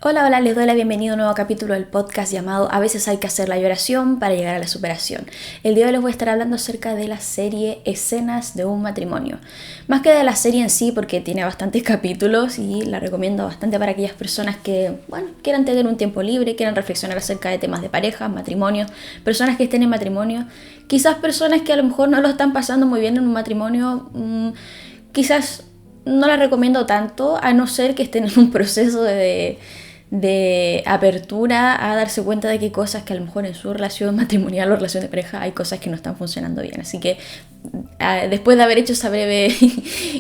Hola, hola, les doy la bienvenida a un nuevo capítulo del podcast llamado A veces hay que hacer la oración para llegar a la superación. El día de hoy les voy a estar hablando acerca de la serie Escenas de un matrimonio. Más que de la serie en sí, porque tiene bastantes capítulos y la recomiendo bastante para aquellas personas que, quieran tener un tiempo libre, quieran reflexionar acerca de temas de pareja, matrimonio, personas que estén en matrimonio, quizás personas que a lo mejor no lo están pasando muy bien en un matrimonio, quizás no la recomiendo tanto, a no ser que estén en un proceso de apertura a darse cuenta de que hay cosas que a lo mejor en su relación matrimonial o relación de pareja hay cosas que no están funcionando bien. Así que después de haber hecho esa breve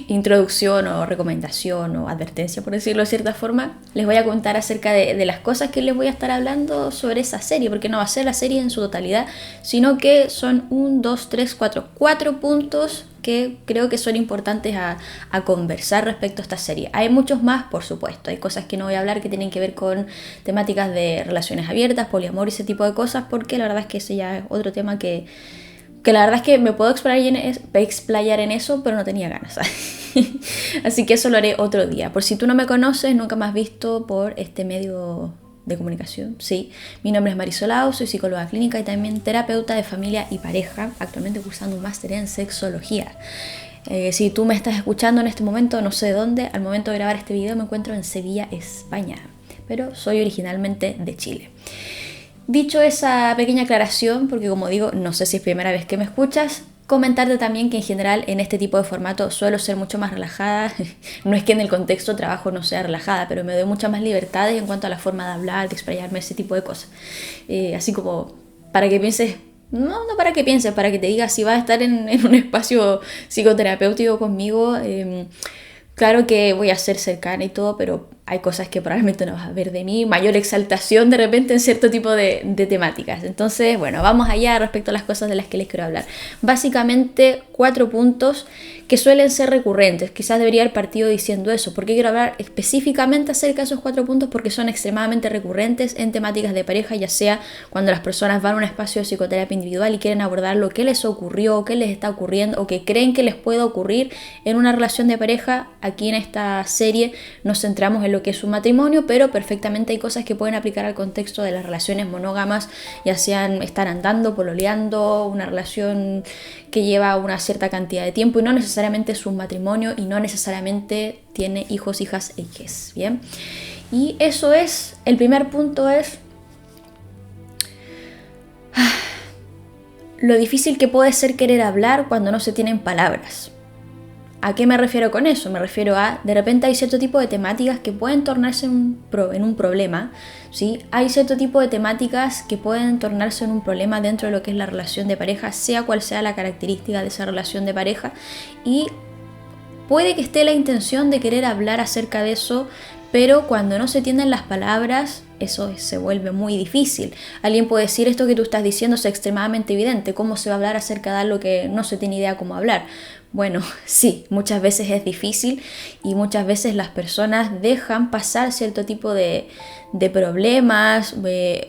introducción o recomendación o advertencia, por decirlo de cierta forma, les voy a contar acerca de las cosas que les voy a estar hablando sobre esa serie, porque no va a ser la serie en su totalidad, sino que son 4 puntos que creo que son importantes a conversar respecto a esta serie. Hay muchos más, por supuesto. Hay cosas que no voy a hablar que tienen que ver con temáticas de relaciones abiertas, poliamor y ese tipo de cosas, porque la verdad es que ese ya es otro tema que la verdad es que me puedo explayar en eso, pero no tenía ganas. Así que eso lo haré otro día. Por si tú no me conoces, nunca me has visto por este medio de comunicación, sí. Mi nombre es Marisol Lau, soy psicóloga clínica y también terapeuta de familia y pareja, actualmente cursando un máster en sexología. Si tú me estás escuchando en este momento, no sé dónde, al momento de grabar este video me encuentro en Sevilla, España, pero soy originalmente de Chile. Dicho esa pequeña aclaración, porque como digo, no sé si es primera vez que me escuchas, comentarte también que en general en este tipo de formato suelo ser mucho más relajada. No es que en el contexto de trabajo no sea relajada, pero me doy muchas más libertades en cuanto a la forma de hablar, de explayarme, ese tipo de cosas. Así como para que pienses, no para que pienses, para que te digas si vas a estar en un espacio psicoterapéutico conmigo. Claro que voy a ser cercana y todo, pero hay cosas que probablemente no vas a ver de mí, mayor exaltación de repente en cierto tipo de temáticas. Entonces, bueno, vamos allá respecto a las cosas de las que les quiero hablar. Básicamente 4 puntos que suelen ser recurrentes. Quizás debería haber partido diciendo eso. ¿Por qué quiero hablar específicamente acerca de esos 4 puntos? Porque son extremadamente recurrentes en temáticas de pareja, ya sea cuando las personas van a un espacio de psicoterapia individual y quieren abordar lo que les ocurrió, qué les está ocurriendo o que creen que les puede ocurrir en una relación de pareja. Aquí en esta serie nos centramos en lo que es un matrimonio, pero perfectamente hay cosas que pueden aplicar al contexto de las relaciones monógamas, ya sean estar andando, pololeando, una relación que lleva una cierta cantidad de tiempo y no necesariamente es un matrimonio y no necesariamente tiene hijos, hijas e hijes, ¿bien? Y eso es, el primer punto es lo difícil que puede ser querer hablar cuando no se tienen palabras. ¿A qué me refiero con eso? Me refiero a, de repente hay cierto tipo de temáticas que pueden tornarse en un problema, ¿sí? Hay cierto tipo de temáticas que pueden tornarse en un problema dentro de lo que es la relación de pareja, sea cual sea la característica de esa relación de pareja, y puede que esté la intención de querer hablar acerca de eso, pero cuando no se tienen las palabras, eso se vuelve muy difícil. Alguien puede decir, esto que tú estás diciendo es extremadamente evidente, ¿cómo se va a hablar acerca de algo que no se tiene idea cómo hablar? Bueno, sí, muchas veces es difícil y muchas veces las personas dejan pasar cierto tipo de problemas,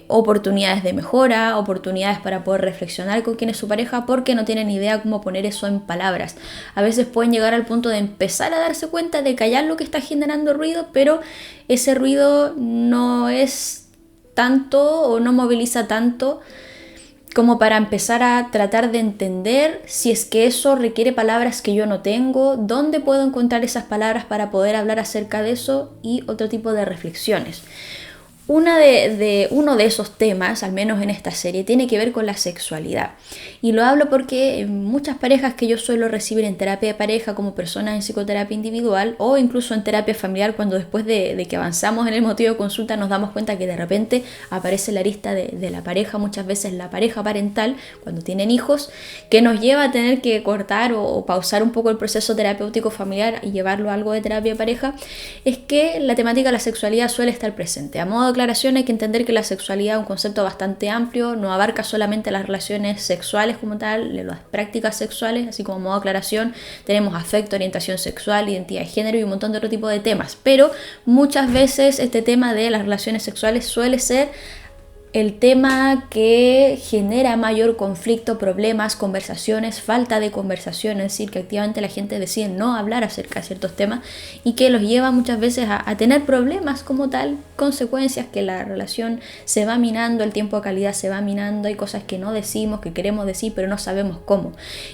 oportunidades de mejora, oportunidades para poder reflexionar con quién es su pareja porque no tienen idea cómo poner eso en palabras. A veces pueden llegar al punto de empezar a darse cuenta de callar lo que está generando ruido, pero ese ruido no es tanto o no moviliza tanto como para empezar a tratar de entender si es que eso requiere palabras que yo no tengo, dónde puedo encontrar esas palabras para poder hablar acerca de eso y otro tipo de reflexiones. Uno de esos temas, al menos en esta serie, tiene que ver con la sexualidad. Y lo hablo porque en muchas parejas que yo suelo recibir en terapia de pareja como personas en psicoterapia individual o incluso en terapia familiar, cuando después de que avanzamos en el motivo de consulta nos damos cuenta que de repente aparece la arista de la pareja, muchas veces la pareja parental, cuando tienen hijos, que nos lleva a tener que cortar o pausar un poco el proceso terapéutico familiar y llevarlo a algo de terapia de pareja, es que la temática de la sexualidad suele estar presente. A modo aclaración, hay que entender que la sexualidad es un concepto bastante amplio, no abarca solamente las relaciones sexuales como tal, las prácticas sexuales, así como modo aclaración tenemos afecto, orientación sexual, identidad de género y un montón de otro tipo de temas, pero muchas veces este tema de las relaciones sexuales suele ser el tema que genera mayor conflicto, problemas, conversaciones, falta de conversación, es decir, que activamente la gente decide no hablar acerca de ciertos temas y que los lleva muchas veces a tener problemas como tal, consecuencias, que la relación se va minando, el tiempo de calidad se va minando, hay cosas que no decimos, que queremos decir, pero no sabemos cómo.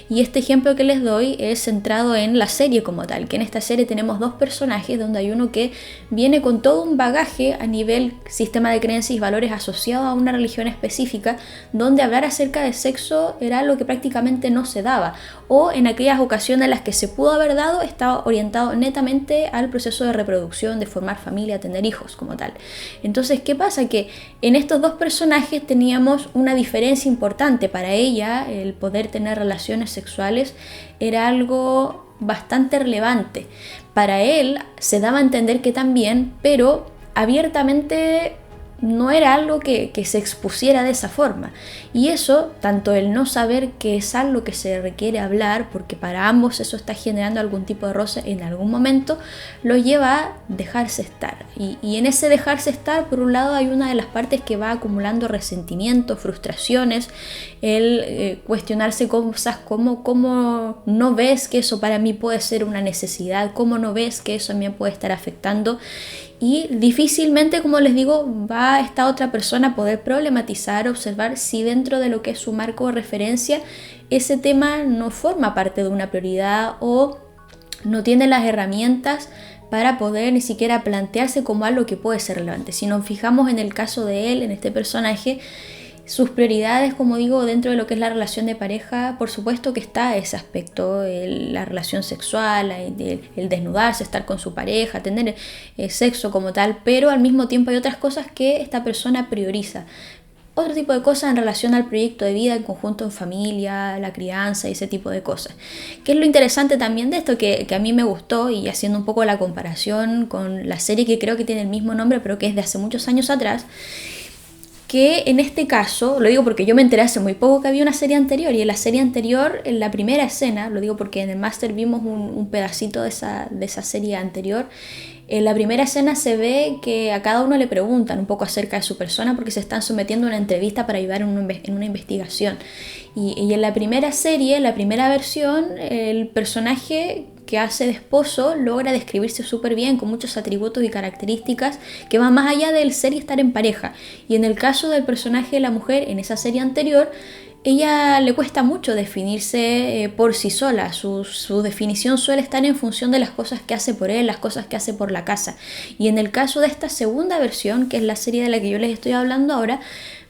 Y este ejemplo que les doy es centrado en la serie como tal, que en esta serie tenemos dos personajes donde hay uno que viene con todo un bagaje a nivel sistema de creencias y valores asociado a una religión específica, donde hablar acerca de sexo era algo que prácticamente no se daba, o en aquellas ocasiones en las que se pudo haber dado estaba orientado netamente al proceso de reproducción, de formar familia, tener hijos como tal. Entonces, ¿qué pasa? Que en estos dos personajes teníamos una diferencia importante. Para ella el poder tener relaciones sexuales era algo bastante relevante. Para él se daba a entender que también, pero abiertamente no era algo que se expusiera de esa forma. Y eso, tanto el no saber que es algo que se requiere hablar, porque para ambos eso está generando algún tipo de roce en algún momento, lo lleva a dejarse estar. Y en ese dejarse estar, por un lado, hay una de las partes que va acumulando resentimientos, frustraciones, el cuestionarse cosas como ¿cómo no ves que eso para mí puede ser una necesidad? ¿Cómo no ves que eso a mí me puede estar afectando? Y difícilmente, como les digo, va esta otra persona a poder problematizar, observar si dentro de lo que es su marco de referencia ese tema no forma parte de una prioridad o no tiene las herramientas para poder ni siquiera plantearse como algo que puede ser relevante. Si nos fijamos en el caso de él, en este personaje, sus prioridades, como digo, dentro de lo que es la relación de pareja, por supuesto que está ese aspecto, la relación sexual, el desnudarse, estar con su pareja, tener sexo como tal, pero al mismo tiempo hay otras cosas que esta persona prioriza. Otro tipo de cosas en relación al proyecto de vida en conjunto, en familia, la crianza y ese tipo de cosas. ¿Qué es lo interesante también de esto? Que a mí me gustó, y haciendo un poco la comparación con la serie que creo que tiene el mismo nombre, pero que es de hace muchos años atrás, que en este caso, lo digo porque yo me enteré hace muy poco que había una serie anterior, y en la serie anterior, en la primera escena, lo digo porque en el máster vimos un pedacito de esa serie anterior. En la primera escena se ve que a cada uno le preguntan un poco acerca de su persona porque se están sometiendo a una entrevista para ayudar en una investigación. Y en la primera serie, en la primera versión, el personaje que hace de esposo logra describirse súper bien, con muchos atributos y características que van más allá del ser y estar en pareja. Y en el caso del personaje de la mujer, en esa serie anterior, ella le cuesta mucho definirse por sí sola. Su definición suele estar en función de las cosas que hace por él, las cosas que hace por la casa. Y en el caso de esta segunda versión, que es la serie de la que yo les estoy hablando ahora,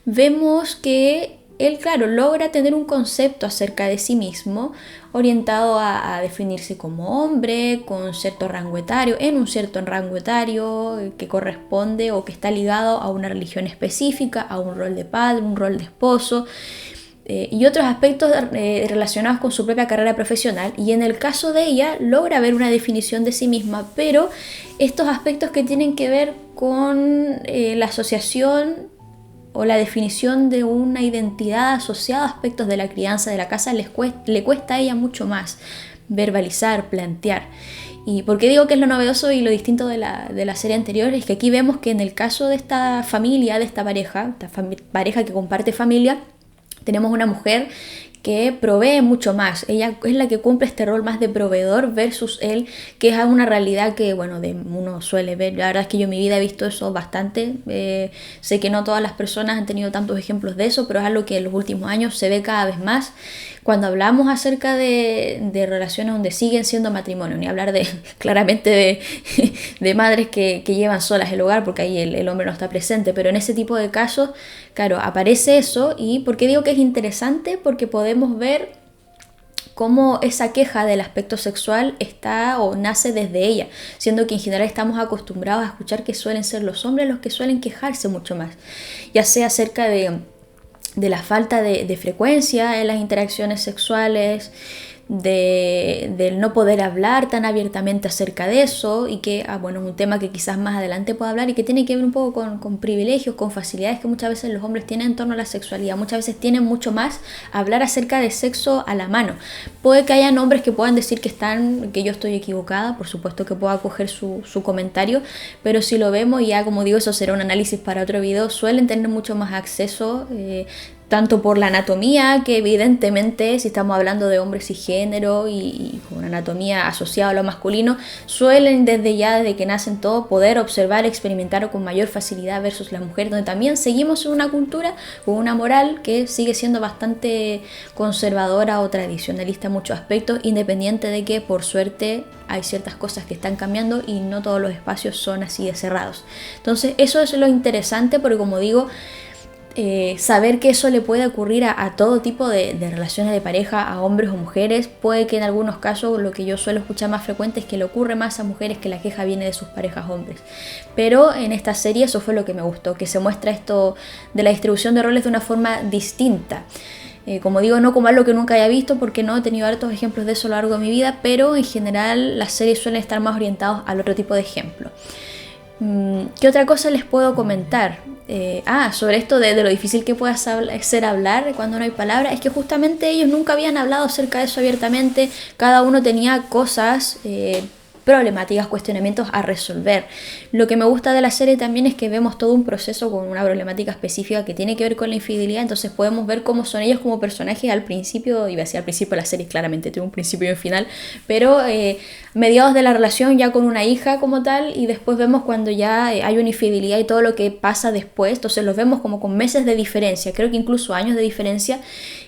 vemos que él, claro, logra tener un concepto acerca de sí mismo orientado a definirse como hombre, con cierto rango etario, en un cierto rango etario que corresponde o que está ligado a una religión específica, a un rol de padre, un rol de esposo, y otros aspectos relacionados con su propia carrera profesional. Y en el caso de ella logra ver una definición de sí misma, pero estos aspectos que tienen que ver con la asociación o la definición de una identidad asociada a aspectos de la crianza, de la casa, le cuesta a ella mucho más verbalizar, plantear. ¿Y por qué digo que es lo novedoso y lo distinto de la serie anterior? Es que aquí vemos que en el caso de esta familia, de esta pareja que comparte familia, tenemos una mujer que provee mucho más. Ella es la que cumple este rol más de proveedor versus él, que es una realidad que, bueno, uno suele ver. La verdad es que yo en mi vida he visto eso bastante. Sé que no todas las personas han tenido tantos ejemplos de eso, pero es algo que en los últimos años se ve cada vez más. Cuando hablamos acerca de relaciones donde siguen siendo matrimonio, ni hablar claramente de madres que llevan solas el hogar, porque ahí el hombre no está presente, pero en ese tipo de casos, claro, aparece eso. ¿Y por qué digo que es interesante? Porque podemos ver cómo esa queja del aspecto sexual está o nace desde ella, siendo que en general estamos acostumbrados a escuchar que suelen ser los hombres los que suelen quejarse mucho más, ya sea acerca de la falta de frecuencia en las interacciones sexuales, del no poder hablar tan abiertamente acerca de eso y que, bueno, es un tema que quizás más adelante pueda hablar y que tiene que ver un poco con privilegios, con facilidades que muchas veces los hombres tienen en torno a la sexualidad. Muchas veces tienen mucho más hablar acerca de sexo a la mano. Puede que hayan hombres que puedan decir que yo estoy equivocada, por supuesto que puedo acoger su comentario, pero si lo vemos, y ya como digo, eso será un análisis para otro video, suelen tener mucho más acceso, tanto por la anatomía, que evidentemente si estamos hablando de hombres y género y con una anatomía asociada a lo masculino, suelen desde que nacen todos poder observar, experimentar con mayor facilidad versus las mujeres, donde también seguimos en una cultura con una moral que sigue siendo bastante conservadora o tradicionalista en muchos aspectos, independiente de que por suerte hay ciertas cosas que están cambiando y no todos los espacios son así de cerrados. Entonces eso es lo interesante, porque como digo, saber que eso le puede ocurrir a todo tipo de relaciones de pareja, a hombres o mujeres. Puede que en algunos casos, lo que yo suelo escuchar más frecuente es que le ocurre más a mujeres, que la queja viene de sus parejas hombres. Pero en esta serie eso fue lo que me gustó, que se muestra esto de la distribución de roles de una forma distinta. Como digo, no como algo que nunca haya visto, porque no he tenido hartos ejemplos de eso a lo largo de mi vida, pero en general las series suelen estar más orientadas al otro tipo de ejemplo. ¿Qué otra cosa les puedo comentar? Sobre esto de lo difícil que puede ser hablar cuando no hay palabras, es que justamente ellos nunca habían hablado acerca de eso abiertamente. Cada uno tenía cosas, problemáticas, cuestionamientos a resolver. Lo que me gusta de la serie también es que vemos todo un proceso con una problemática específica que tiene que ver con la infidelidad, entonces podemos ver cómo son ellos como personajes al principio, iba a decir al principio de la serie, claramente tiene un principio y un final, pero mediados de la relación ya con una hija como tal, y después vemos cuando ya hay una infidelidad y todo lo que pasa después, entonces los vemos como con meses de diferencia, creo que incluso años de diferencia,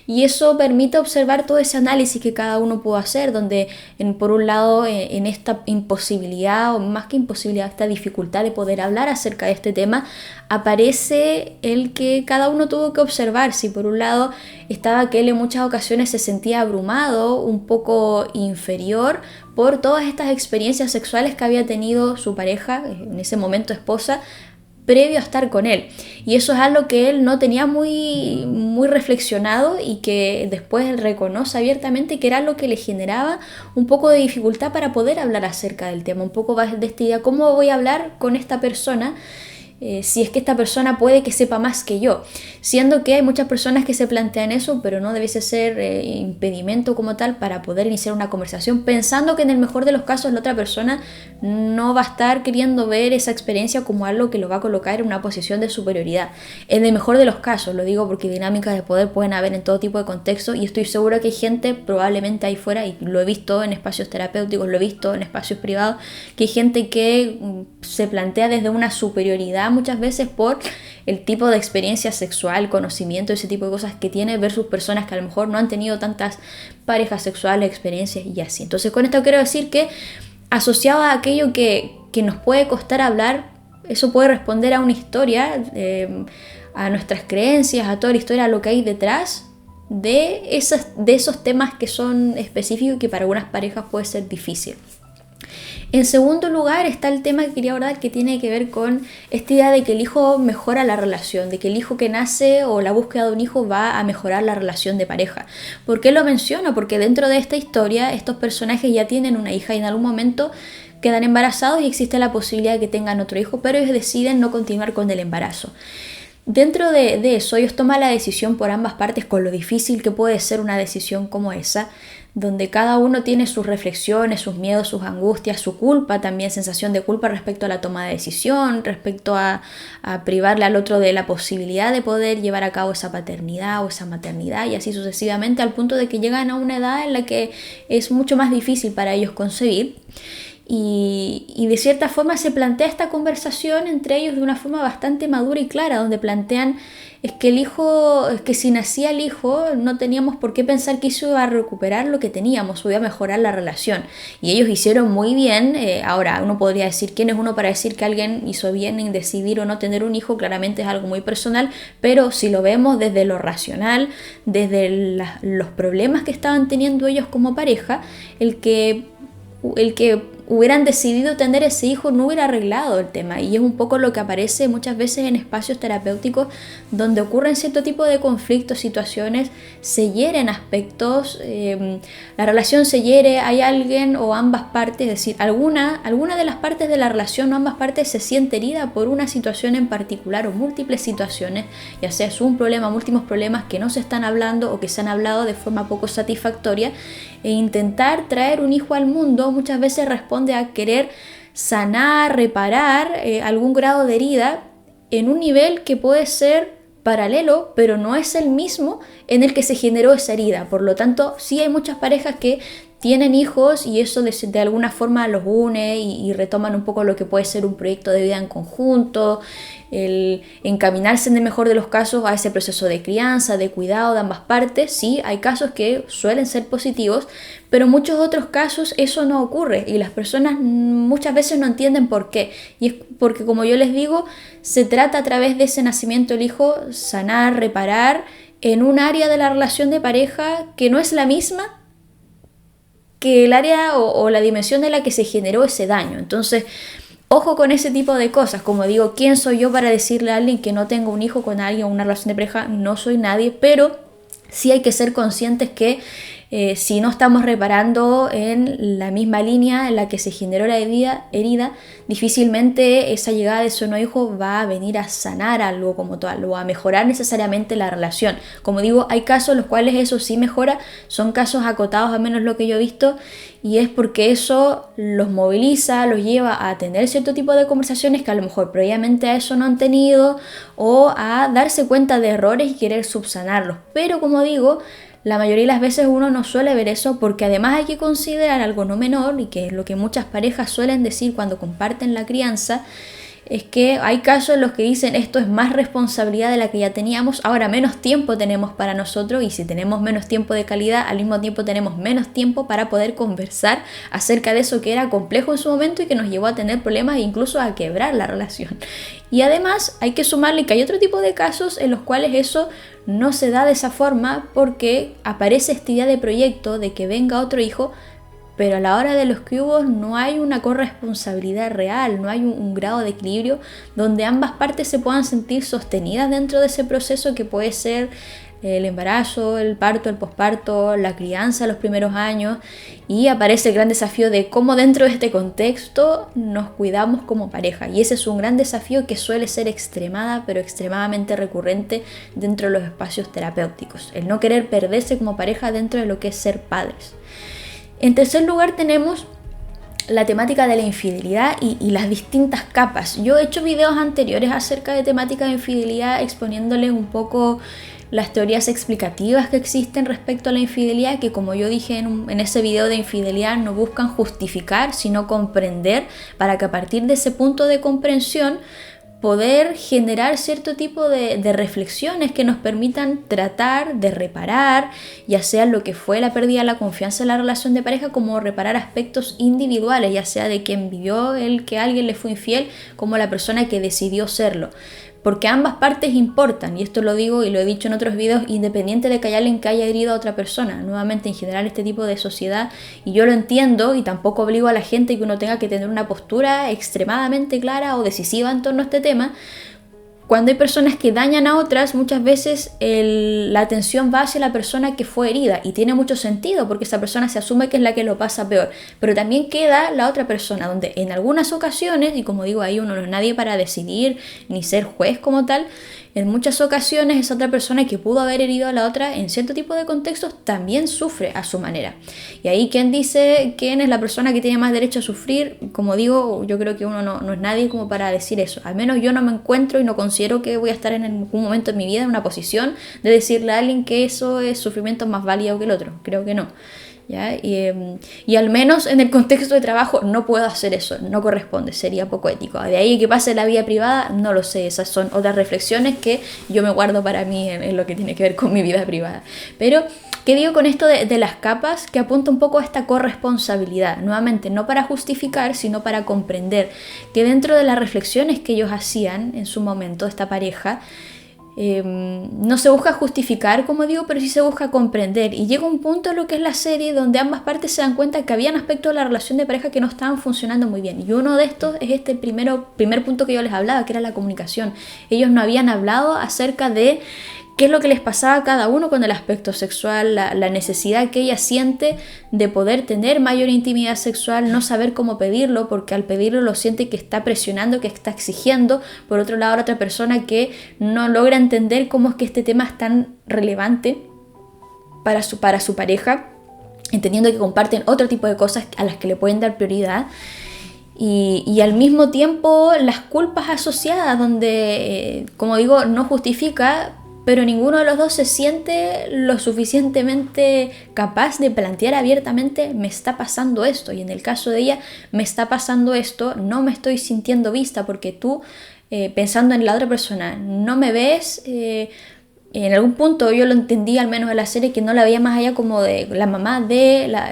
y eso permite observar todo ese análisis que cada uno pudo hacer, donde por un lado en esta imposibilidad, o más que imposibilidad, esta dificultad de poder hablar acerca de este tema, aparece el que cada uno tuvo que observar. Si por un lado estaba que él en muchas ocasiones se sentía abrumado, un poco inferior por todas estas experiencias sexuales que había tenido su pareja, en ese momento esposa, previo a estar con él, y eso es algo que él no tenía muy reflexionado, y que después él reconoce abiertamente que era algo que le generaba un poco de dificultad para poder hablar acerca del tema, un poco de esta idea: ¿cómo voy a hablar con esta persona? Si es que esta persona puede que sepa más que yo, siendo que hay muchas personas que se plantean eso, pero no debe ser impedimento como tal para poder iniciar una conversación, pensando que en el mejor de los casos la otra persona no va a estar queriendo ver esa experiencia como algo que lo va a colocar en una posición de superioridad. En el mejor de los casos, lo digo porque dinámicas de poder pueden haber en todo tipo de contextos, y estoy segura que hay gente probablemente ahí fuera, y lo he visto en espacios terapéuticos, lo he visto en espacios privados, que hay gente que se plantea desde una superioridad muchas veces por el tipo de experiencia sexual, conocimiento, ese tipo de cosas que tiene, versus personas que a lo mejor no han tenido tantas parejas sexuales, experiencias y así. Entonces con esto quiero decir que, asociado a aquello que nos puede costar hablar, eso puede responder a una historia, a nuestras creencias, a toda la historia, a lo que hay detrás de esos temas que son específicos y que para algunas parejas puede ser difícil. En segundo lugar está el tema que quería abordar, que tiene que ver con esta idea de que el hijo mejora la relación, de que el hijo que nace o la búsqueda de un hijo va a mejorar la relación de pareja. ¿Por qué lo menciono? Porque dentro de esta historia estos personajes ya tienen una hija y en algún momento quedan embarazados y existe la posibilidad de que tengan otro hijo, pero ellos deciden no continuar con el embarazo. Dentro de eso, ellos toman la decisión por ambas partes, con lo difícil que puede ser una decisión como esa, donde cada uno tiene sus reflexiones, sus miedos, sus angustias, su culpa, también sensación de culpa respecto a la toma de decisión, respecto a privarle al otro de la posibilidad de poder llevar a cabo esa paternidad o esa maternidad, y así sucesivamente, al punto de que llegan a una edad en la que es mucho más difícil para ellos concebir. Y de cierta forma se plantea esta conversación entre ellos de una forma bastante madura y clara, donde plantean es que si nacía el hijo no teníamos por qué pensar que eso iba a recuperar lo que teníamos o iba a mejorar la relación, y ellos hicieron muy bien. Ahora uno podría decir quién es uno para decir que alguien hizo bien en decidir o no tener un hijo, claramente es algo muy personal, pero si lo vemos desde lo racional, desde los problemas que estaban teniendo ellos como pareja, el que hubieran decidido tener ese hijo, no hubiera arreglado el tema. Y es un poco lo que aparece muchas veces en espacios terapéuticos donde ocurren cierto tipo de conflictos, situaciones, se hieren aspectos, la relación se hiere, hay alguien o ambas partes, es decir, alguna de las partes de la relación o ambas partes se siente herida por una situación en particular o múltiples situaciones, ya sea es un problema, múltiples problemas que no se están hablando o que se han hablado de forma poco satisfactoria, e intentar traer un hijo al mundo muchas veces responde a querer sanar, reparar algún grado de herida en un nivel que puede ser paralelo, pero no es el mismo en el que se generó esa herida. Por lo tanto, sí hay muchas parejas que tienen hijos y eso de alguna forma los une y retoman un poco lo que puede ser un proyecto de vida en conjunto, el encaminarse en el mejor de los casos a ese proceso de crianza, de cuidado de ambas partes. Sí, hay casos que suelen ser positivos, pero en muchos otros casos eso no ocurre y las personas muchas veces no entienden por qué. Y es porque, como yo les digo, se trata a través de ese nacimiento del hijo sanar, reparar en un área de la relación de pareja que no es la misma que el área o la dimensión de la que se generó ese daño. Entonces, ojo con ese tipo de cosas. Como digo, ¿quién soy yo para decirle a alguien que no tenga un hijo con alguien o una relación de pareja? No soy nadie, pero sí hay que ser conscientes que si no estamos reparando en la misma línea en la que se generó la herida, difícilmente esa llegada de ese nuevo hijo va a venir a sanar algo como tal o a mejorar necesariamente la relación. Como digo, hay casos en los cuales eso sí mejora, son casos acotados, al menos lo que yo he visto, y es porque eso los moviliza, los lleva a tener cierto tipo de conversaciones que a lo mejor previamente a eso no han tenido, o a darse cuenta de errores y querer subsanarlos. Pero como digo, la mayoría de las veces uno no suele ver eso porque además hay que considerar algo no menor, y que es lo que muchas parejas suelen decir cuando comparten la crianza, es que hay casos en los que dicen esto es más responsabilidad de la que ya teníamos, ahora menos tiempo tenemos para nosotros, y si tenemos menos tiempo de calidad, al mismo tiempo tenemos menos tiempo para poder conversar acerca de eso que era complejo en su momento y que nos llevó a tener problemas e incluso a quebrar la relación. Y además hay que sumarle que hay otro tipo de casos en los cuales eso no se da de esa forma porque aparece esta idea de proyecto de que venga otro hijo, pero a la hora de los cubos no hay una corresponsabilidad real, no hay un grado de equilibrio donde ambas partes se puedan sentir sostenidas dentro de ese proceso que puede ser el embarazo, el parto, el posparto, la crianza los primeros años, y aparece el gran desafío de cómo dentro de este contexto nos cuidamos como pareja, y ese es un gran desafío que suele ser pero extremadamente recurrente dentro de los espacios terapéuticos, el no querer perderse como pareja dentro de lo que es ser padres. En tercer lugar tenemos la temática de la infidelidad y las distintas capas. Yo he hecho videos anteriores acerca de temática de infidelidad exponiéndoles un poco las teorías explicativas que existen respecto a la infidelidad, que como yo dije en ese video de infidelidad no buscan justificar sino comprender, para que a partir de ese punto de comprensión poder generar cierto tipo de reflexiones que nos permitan tratar de reparar, ya sea lo que fue la pérdida de la confianza en la relación de pareja, como reparar aspectos individuales, ya sea de quien vivió el que alguien le fue infiel, como la persona que decidió serlo. Porque ambas partes importan, y esto lo digo y lo he dicho en otros videos, independiente de que haya alguien que haya herido a otra persona. Nuevamente, en general, este tipo de sociedad, y yo lo entiendo, y tampoco obligo a la gente que uno tenga que tener una postura extremadamente clara o decisiva en torno a este tema. Cuando hay personas que dañan a otras, muchas veces la atención va hacia la persona que fue herida, y tiene mucho sentido porque esa persona se asume que es la que lo pasa peor, pero también queda la otra persona, donde en algunas ocasiones, y como digo, ahí uno no es nadie para decidir ni ser juez como tal, en muchas ocasiones esa otra persona que pudo haber herido a la otra en cierto tipo de contextos también sufre a su manera. Y ahí, ¿quién dice quién es la persona que tiene más derecho a sufrir? Como digo, yo creo que uno no es nadie como para decir eso. Al menos yo no me encuentro y no considero que voy a estar en algún momento en mi vida en una posición de decirle a alguien que eso es sufrimiento más válido que el otro. Creo que no. ¿Ya? Y al menos en el contexto de trabajo no puedo hacer eso, no corresponde, sería poco ético. De ahí que pase en la vida privada, no lo sé, esas son otras reflexiones que yo me guardo para mí en lo que tiene que ver con mi vida privada. Pero, ¿qué digo con esto de las capas? Que apunta un poco a esta corresponsabilidad, nuevamente, no para justificar, sino para comprender que dentro de las reflexiones que ellos hacían en su momento, esta pareja, No se busca justificar, como digo, pero sí se busca comprender. Y llega un punto en lo que es la serie donde ambas partes se dan cuenta que habían aspectos de la relación de pareja que no estaban funcionando muy bien. Y uno de estos es este primer punto que yo les hablaba, que era la comunicación. Ellos no habían hablado acerca de qué es lo que les pasaba a cada uno con el aspecto sexual, la necesidad que ella siente de poder tener mayor intimidad sexual, no saber cómo pedirlo, porque al pedirlo lo siente que está presionando, que está exigiendo. Por otro lado, la otra persona que no logra entender cómo es que este tema es tan relevante para su pareja, entendiendo que comparten otro tipo de cosas a las que le pueden dar prioridad. Y al mismo tiempo las culpas asociadas, donde, como digo, no justifica, pero ninguno de los dos se siente lo suficientemente capaz de plantear abiertamente: me está pasando esto. Y en el caso de ella, me está pasando esto, no me estoy sintiendo vista porque tú, pensando en la otra persona, no me ves. En algún punto yo lo entendí, al menos en la serie, que no la veía más allá como de la mamá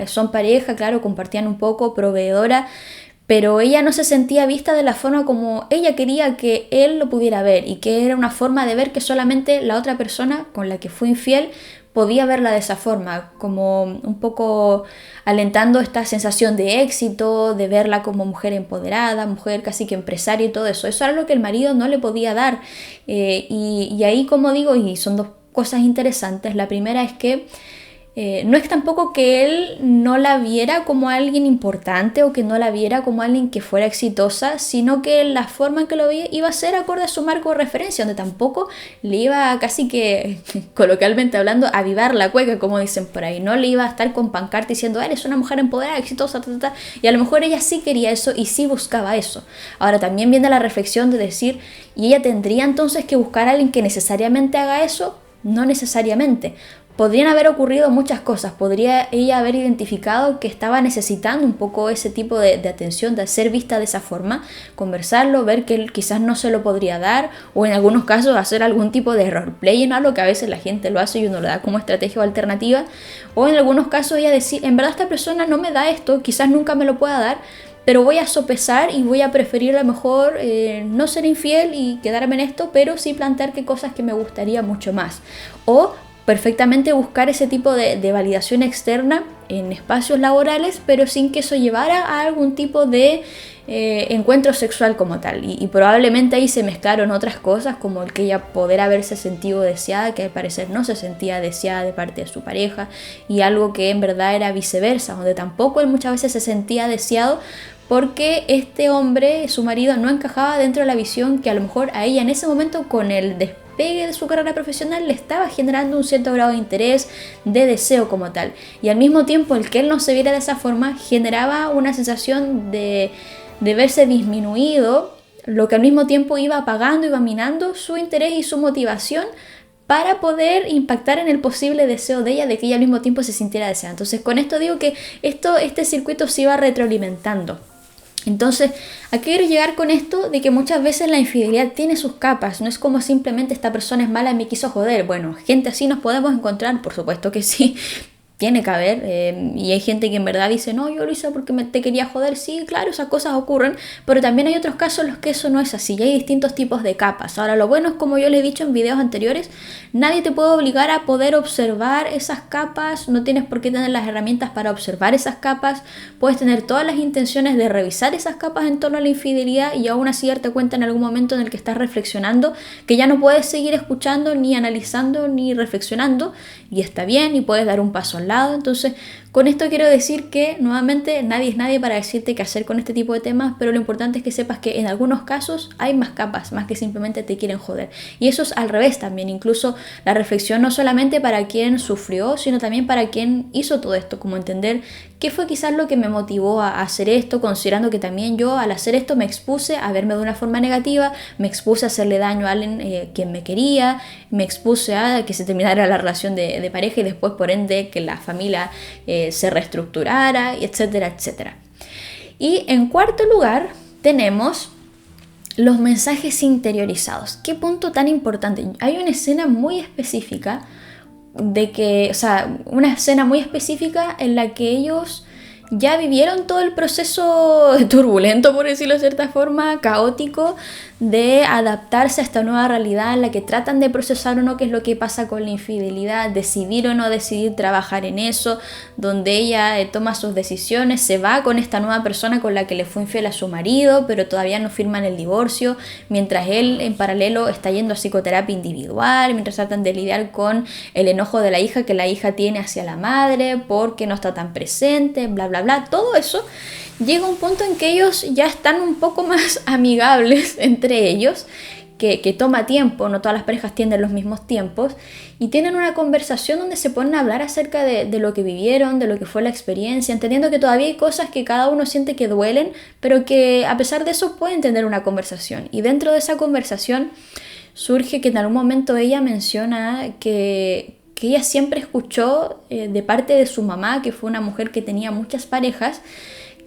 son pareja, claro, compartían un poco, proveedora, pero ella no se sentía vista de la forma como ella quería que él lo pudiera ver, y que era una forma de ver que solamente la otra persona con la que fue infiel podía verla de esa forma, como un poco alentando esta sensación de éxito, de verla como mujer empoderada, mujer casi que empresaria y todo eso. Eso era lo que el marido no le podía dar. Y ahí, como digo, y son dos cosas interesantes. La primera es que no es tampoco que él no la viera como alguien importante o que no la viera como alguien que fuera exitosa, sino que la forma en que lo veía iba a ser acorde a su marco de referencia, donde tampoco le iba, casi que coloquialmente hablando, a avivar la cueca, como dicen por ahí. No le iba a estar con pancarta diciendo: eres una mujer empoderada, exitosa, y a lo mejor ella sí quería eso y sí buscaba eso. Ahora también viene la reflexión de decir: ¿y ella tendría entonces que buscar a alguien que necesariamente haga eso? No necesariamente. Podrían haber ocurrido muchas cosas. Podría ella haber identificado que estaba necesitando un poco ese tipo de atención, de ser vista de esa forma, conversarlo, ver que él quizás no se lo podría dar, o en algunos casos hacer algún tipo de roleplay, algo que a veces la gente lo hace y uno lo da como estrategia o alternativa, o en algunos casos ella decir: en verdad esta persona no me da esto, quizás nunca me lo pueda dar, pero voy a sopesar y voy a preferir a lo mejor no ser infiel y quedarme en esto, pero sí plantear qué cosas que me gustaría mucho más. O perfectamente buscar ese tipo de validación externa en espacios laborales, pero sin que eso llevara a algún tipo de encuentro sexual como tal. Y probablemente ahí se mezclaron otras cosas, como el que ella poder haberse sentido deseada, que al parecer no se sentía deseada de parte de su pareja, y algo que en verdad era viceversa, donde tampoco él muchas veces se sentía deseado, porque este hombre, su marido, no encajaba dentro de la visión que a lo mejor a ella en ese momento, con el despegue de su carrera profesional, le estaba generando un cierto grado de interés, de deseo como tal. Y al mismo tiempo, el que él no se viera de esa forma generaba una sensación de verse disminuido, lo que al mismo tiempo iba apagando, iba minando su interés y su motivación para poder impactar en el posible deseo de ella, de que ella al mismo tiempo se sintiera deseada. Entonces, con esto digo que este circuito se iba retroalimentando. Entonces, ¿a qué quiero llegar con esto? De que muchas veces la infidelidad tiene sus capas. No es como simplemente: esta persona es mala y me quiso joder. Bueno, gente así nos podemos encontrar, por supuesto que sí. Tiene que haber, y hay gente que en verdad dice: no, yo lo hice porque te quería joder. Sí, claro, esas cosas ocurren, pero también hay otros casos en los que eso no es así, y hay distintos tipos de capas. Ahora, lo bueno es, como yo les he dicho en videos anteriores, nadie te puede obligar a poder observar esas capas, no tienes por qué tener las herramientas para observar esas capas, puedes tener todas las intenciones de revisar esas capas en torno a la infidelidad, y aún así darte cuenta en algún momento en el que estás reflexionando que ya no puedes seguir escuchando, ni analizando, ni reflexionando, y está bien, y puedes dar un paso al lado. Entonces, con esto quiero decir que, nuevamente, nadie es nadie para decirte qué hacer con este tipo de temas, pero lo importante es que sepas que en algunos casos hay más capas, más que simplemente te quieren joder. Y eso es al revés también, incluso la reflexión no solamente para quien sufrió, sino también para quien hizo todo esto, como entender qué fue quizás lo que me motivó a hacer esto, considerando que también yo, al hacer esto, me expuse a verme de una forma negativa, me expuse a hacerle daño a alguien quien me quería, me expuse a que se terminara la relación de pareja, y después, por ende, que la familia se reestructurara, etcétera, etcétera. Y en cuarto lugar tenemos los mensajes interiorizados. ¿Qué punto tan importante? Hay una escena muy específica una escena muy específica en la que ellos ya vivieron todo el proceso turbulento, por decirlo de cierta forma, caótico, de adaptarse a esta nueva realidad en la que tratan de procesar o no qué es lo que pasa con la infidelidad, decidir o no decidir trabajar en eso, donde ella toma sus decisiones, se va con esta nueva persona con la que le fue infiel a su marido, pero todavía no firman el divorcio, mientras él en paralelo está yendo a psicoterapia individual, mientras tratan de lidiar con el enojo de la hija que la hija tiene hacia la madre porque no está tan presente, bla bla bla, todo eso. Llega un punto en que ellos ya están un poco más amigables entre ellos, que toma tiempo, no todas las parejas tienen los mismos tiempos, y tienen una conversación donde se ponen a hablar acerca de lo que vivieron, de lo que fue la experiencia, entendiendo que todavía hay cosas que cada uno siente que duelen, pero que a pesar de eso pueden tener una conversación. Y dentro de esa conversación surge que en algún momento ella menciona que ella siempre escuchó de parte de su mamá, que fue una mujer que tenía muchas parejas,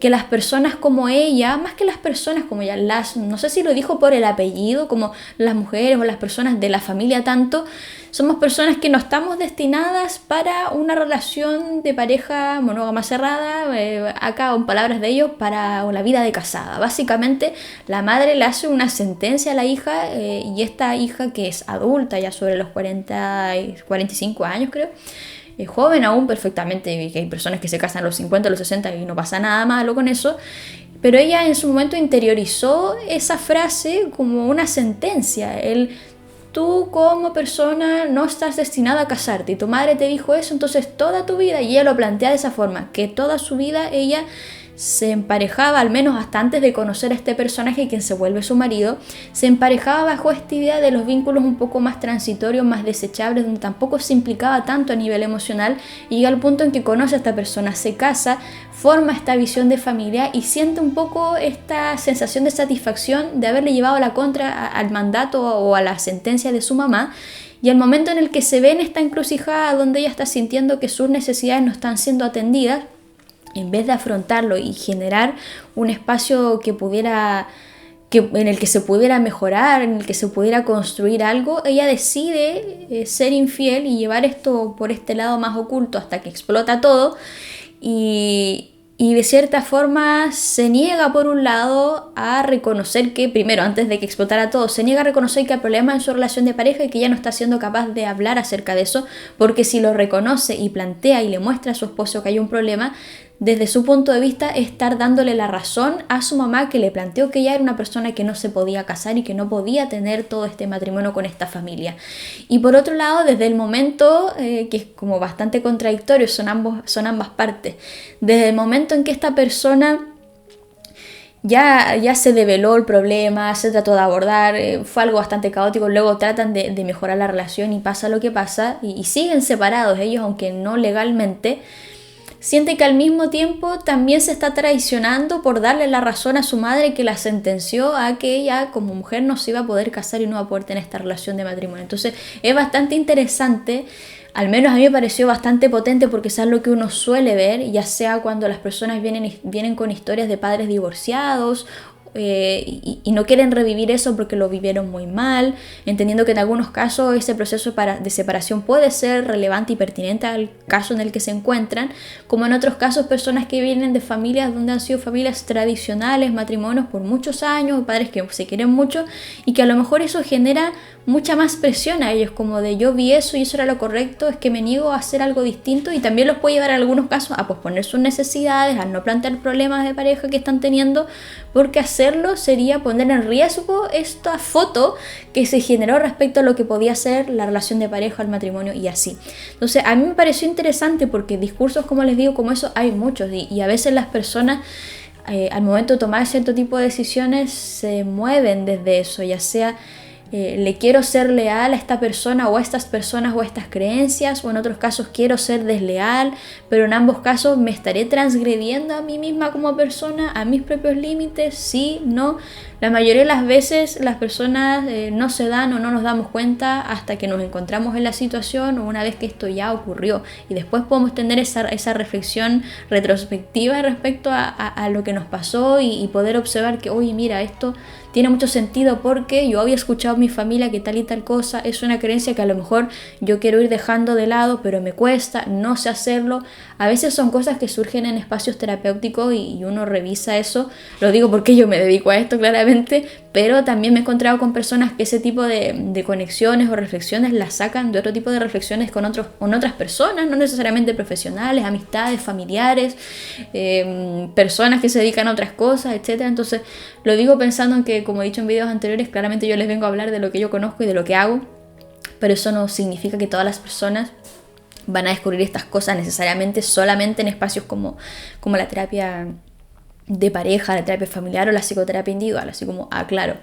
que las personas como ella, más que las personas como ella, no sé si lo dijo por el apellido, como las mujeres o las personas de la familia tanto, somos personas que no estamos destinadas para una relación de pareja monógama cerrada, acá con palabras de ellos, para la vida de casada. Básicamente la madre le hace una sentencia a la hija y esta hija que es adulta, ya sobre los 45 años creo, joven aún perfectamente, que hay personas que se casan a los 50, a los 60 y no pasa nada malo con eso, pero ella en su momento interiorizó esa frase como una sentencia. Tú como persona no estás destinada a casarte y tu madre te dijo eso, entonces toda tu vida, y ella lo plantea de esa forma, que toda su vida ella se emparejaba, al menos hasta antes de conocer a este personaje quien se vuelve su marido, se emparejaba bajo esta idea de los vínculos un poco más transitorios, más desechables, donde tampoco se implicaba tanto a nivel emocional, y llega al punto en que conoce a esta persona, se casa, forma esta visión de familia y siente un poco esta sensación de satisfacción de haberle llevado la contra al mandato o a la sentencia de su mamá. Y al momento en el que se ve en esta encrucijada donde ella está sintiendo que sus necesidades no están siendo atendidas, en vez de afrontarlo y generar un espacio en el que se pudiera mejorar, en el que se pudiera construir algo, ella decide ser infiel y llevar esto por este lado más oculto hasta que explota todo y de cierta forma se niega por un lado a reconocer que, primero, antes de que explotara todo, se niega a reconocer que hay problemas en su relación de pareja y que ella no está siendo capaz de hablar acerca de eso, porque si lo reconoce y plantea y le muestra a su esposo que hay un problema, desde su punto de vista estar dándole la razón a su mamá, que le planteó que ella era una persona que no se podía casar y que no podía tener todo este matrimonio con esta familia. Y por otro lado, desde el momento, que es como bastante contradictorio, son ambas partes, desde el momento en que esta persona ya se develó el problema, se trató de abordar, fue algo bastante caótico, luego tratan de mejorar la relación y pasa lo que pasa y siguen separados ellos, aunque no legalmente. Siente que al mismo tiempo también se está traicionando por darle la razón a su madre, que la sentenció a que ella como mujer no se iba a poder casar y no iba a poder tener esta relación de matrimonio. Entonces es bastante interesante, al menos a mí me pareció bastante potente, porque es algo que uno suele ver, ya sea cuando las personas vienen con historias de padres divorciados y no quieren revivir eso porque lo vivieron muy mal, entendiendo que en algunos casos ese proceso de separación puede ser relevante y pertinente al caso en el que se encuentran, como en otros casos personas que vienen de familias donde han sido familias tradicionales, matrimonios por muchos años, padres que se quieren mucho y que a lo mejor eso genera mucha más presión a ellos, como de yo vi eso y eso era lo correcto, es que me niego a hacer algo distinto, y también los puede llevar en algunos casos a posponer sus necesidades, a no plantear problemas de pareja que están teniendo, porque hacerlo sería poner en riesgo esta foto que se generó respecto a lo que podía ser la relación de pareja, el matrimonio y así. Entonces a mí me pareció interesante porque discursos, como les digo, como eso hay muchos, y a veces las personas al momento de tomar cierto tipo de decisiones se mueven desde eso, ya sea le quiero ser leal a esta persona o a estas personas o a estas creencias, o en otros casos quiero ser desleal, pero en ambos casos me estaré transgrediendo a mí misma como persona, a mis propios límites, sí, no. La mayoría de las veces las personas no se dan o no nos damos cuenta hasta que nos encontramos en la situación o una vez que esto ya ocurrió, y después podemos tener esa reflexión retrospectiva respecto a lo que nos pasó y poder observar que, oye, mira, esto tiene mucho sentido porque yo había escuchado a mi familia que tal y tal cosa es una creencia que a lo mejor yo quiero ir dejando de lado, pero me cuesta, no sé hacerlo. A veces son cosas que surgen en espacios terapéuticos y uno revisa eso. Lo digo porque yo me dedico a esto claramente, pero también me he encontrado con personas que ese tipo de conexiones o reflexiones las sacan de otro tipo de reflexiones con otras personas, no necesariamente profesionales, amistades, familiares, personas que se dedican a otras cosas, etc. Entonces lo digo pensando en que, como he dicho en videos anteriores, claramente yo les vengo a hablar de lo que yo conozco y de lo que hago, pero eso no significa que todas las personas van a descubrir estas cosas necesariamente solamente en espacios como la terapia de pareja, la terapia familiar o la psicoterapia individual, así como aclaro.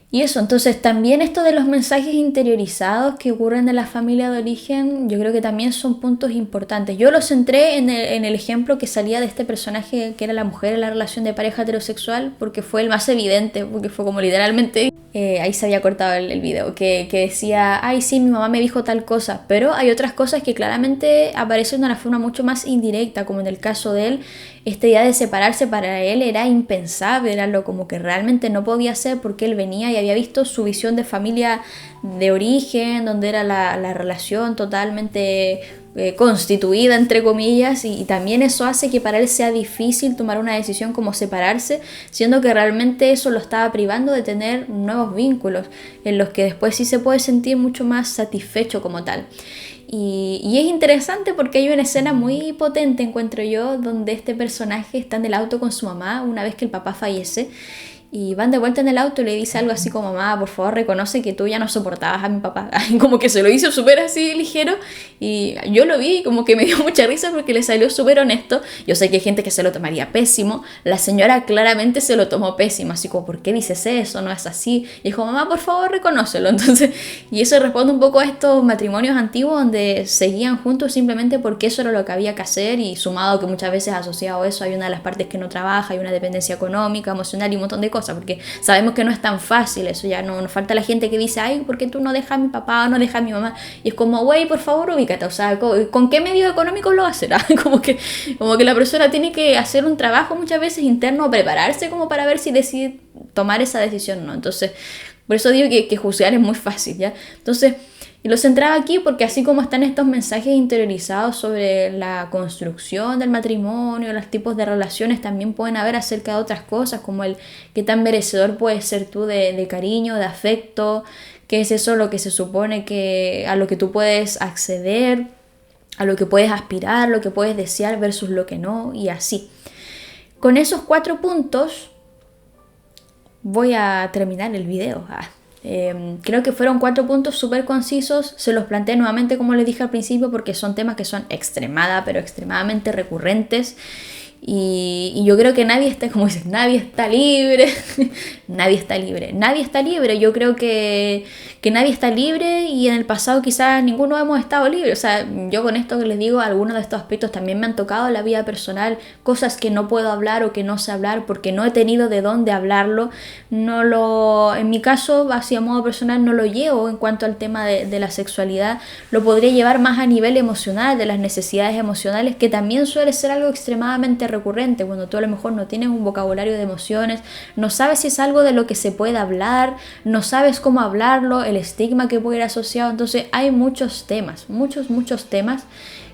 Y eso, entonces también esto de los mensajes interiorizados que ocurren en la familia de origen, yo creo que también son puntos importantes. Yo lo centré en el ejemplo que salía de este personaje que era la mujer en la relación de pareja heterosexual, porque fue el más evidente, porque fue como literalmente, ahí se había cortado el video, que decía, ay sí, mi mamá me dijo tal cosa, pero hay otras cosas que claramente aparecen de una forma mucho más indirecta, como en el caso de él. Esta idea de separarse para él era impensable, era lo como que realmente no podía hacer porque él venía y había visto su visión de familia de origen, donde era la relación totalmente constituida, entre comillas, y también eso hace que para él sea difícil tomar una decisión como separarse, siendo que realmente eso lo estaba privando de tener nuevos vínculos, en los que después sí se puede sentir mucho más satisfecho como tal. Y es interesante porque hay una escena muy potente, encuentro yo, donde este personaje está en el auto con su mamá una vez que el papá fallece. Y van de vuelta en el auto y le dice algo así como, mamá, por favor reconoce que tú ya no soportabas a mi papá. Como que se lo hizo súper así ligero y yo lo vi y como que me dio mucha risa porque le salió súper honesto. Yo sé que hay gente que se lo tomaría pésimo, la señora claramente se lo tomó pésimo, así como, ¿por qué dices eso? No es así. Y dijo, mamá, por favor reconócelo. Entonces, y eso responde un poco a estos matrimonios antiguos donde seguían juntos simplemente porque eso era lo que había que hacer, y sumado que muchas veces asociado a eso hay una de las partes que no trabaja, hay una dependencia económica, emocional y un montón de cosas, porque sabemos que no es tan fácil eso. Ya no nos falta la gente que dice, ay, ¿por qué tú no dejas a mi papá o no dejas a mi mamá? Y es como, güey, por favor ubícate, o sea, ¿con qué medios económicos lo hacer? como que la persona tiene que hacer un trabajo muchas veces interno, prepararse como para ver si decide tomar esa decisión o no. Entonces, por eso digo que juzgar es muy fácil, ¿ya? Entonces, y lo centraba aquí porque así como están estos mensajes interiorizados sobre la construcción del matrimonio, los tipos de relaciones, también pueden haber acerca de otras cosas, como el qué tan merecedor puedes ser tú de cariño, de afecto, qué es eso lo que se supone que a lo que tú puedes acceder, a lo que puedes aspirar, lo que puedes desear versus lo que no, y así. Con esos 4 puntos voy a terminar el video. Creo que fueron 4 puntos súper concisos. Se los planteé nuevamente como les dije al principio porque son temas que son extremadamente recurrentes. Y yo creo que nadie está, como dicen, nadie está libre. Nadie está libre. Yo creo que nadie está libre, y en el pasado quizás ninguno hemos estado libres. O sea, yo con esto que les digo, algunos de estos aspectos también me han tocado en la vida personal, cosas que no puedo hablar o que no sé hablar porque no he tenido de dónde hablarlo. En mi caso, así a modo personal, no lo llevo en cuanto al tema de la sexualidad. Lo podría llevar más a nivel emocional, de las necesidades emocionales, que también suele ser algo extremadamente recurrente. Cuando tú a lo mejor no tienes un vocabulario de emociones, no sabes si es algo de lo que se puede hablar, no sabes cómo hablarlo, el estigma que puede ir asociado. Entonces hay muchos temas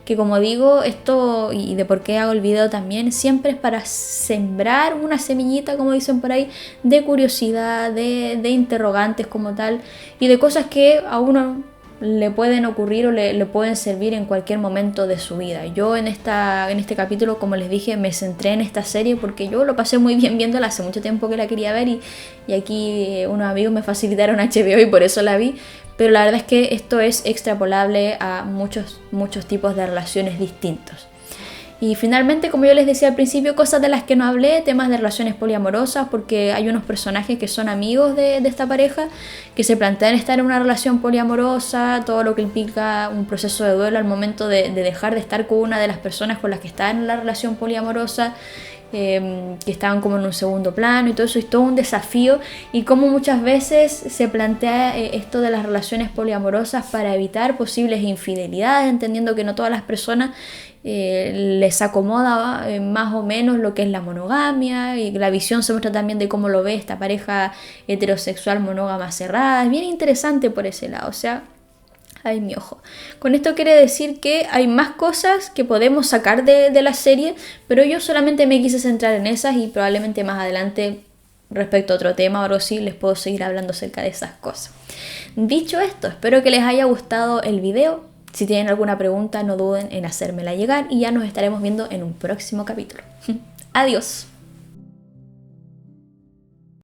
que, como digo, esto y de por qué hago el video también, siempre es para sembrar una semillita, como dicen por ahí, de curiosidad, de interrogantes como tal, y de cosas que a uno le pueden ocurrir o le pueden servir en cualquier momento de su vida. Yo en este capítulo, como les dije, me centré en esta serie porque yo lo pasé muy bien viéndola, hace mucho tiempo que la quería ver, y aquí unos amigos me facilitaron HBO y por eso la vi. Pero la verdad es que esto es extrapolable a muchos tipos de relaciones distintos. Y finalmente, como yo les decía al principio, cosas de las que no hablé, temas de relaciones poliamorosas, porque hay unos personajes que son amigos de esta pareja, que se plantean estar en una relación poliamorosa, todo lo que implica un proceso de duelo al momento de dejar de estar con una de las personas con las que están en la relación poliamorosa, que estaban como en un segundo plano, y todo eso es todo un desafío, y como muchas veces se plantea esto de las relaciones poliamorosas para evitar posibles infidelidades, entendiendo que no todas las personas les acomoda más o menos lo que es la monogamia, y la visión se muestra también de cómo lo ve esta pareja heterosexual monógama cerrada. Es bien interesante por ese lado, o sea, ay, mi ojo. Con esto quiere decir que hay más cosas que podemos sacar de la serie, pero yo solamente me quise centrar en esas y probablemente más adelante, respecto a otro tema o algo así, les puedo seguir hablando acerca de esas cosas. Dicho esto, espero que les haya gustado el video. Si tienen alguna pregunta, no duden en hacérmela llegar y ya nos estaremos viendo en un próximo capítulo. Adiós.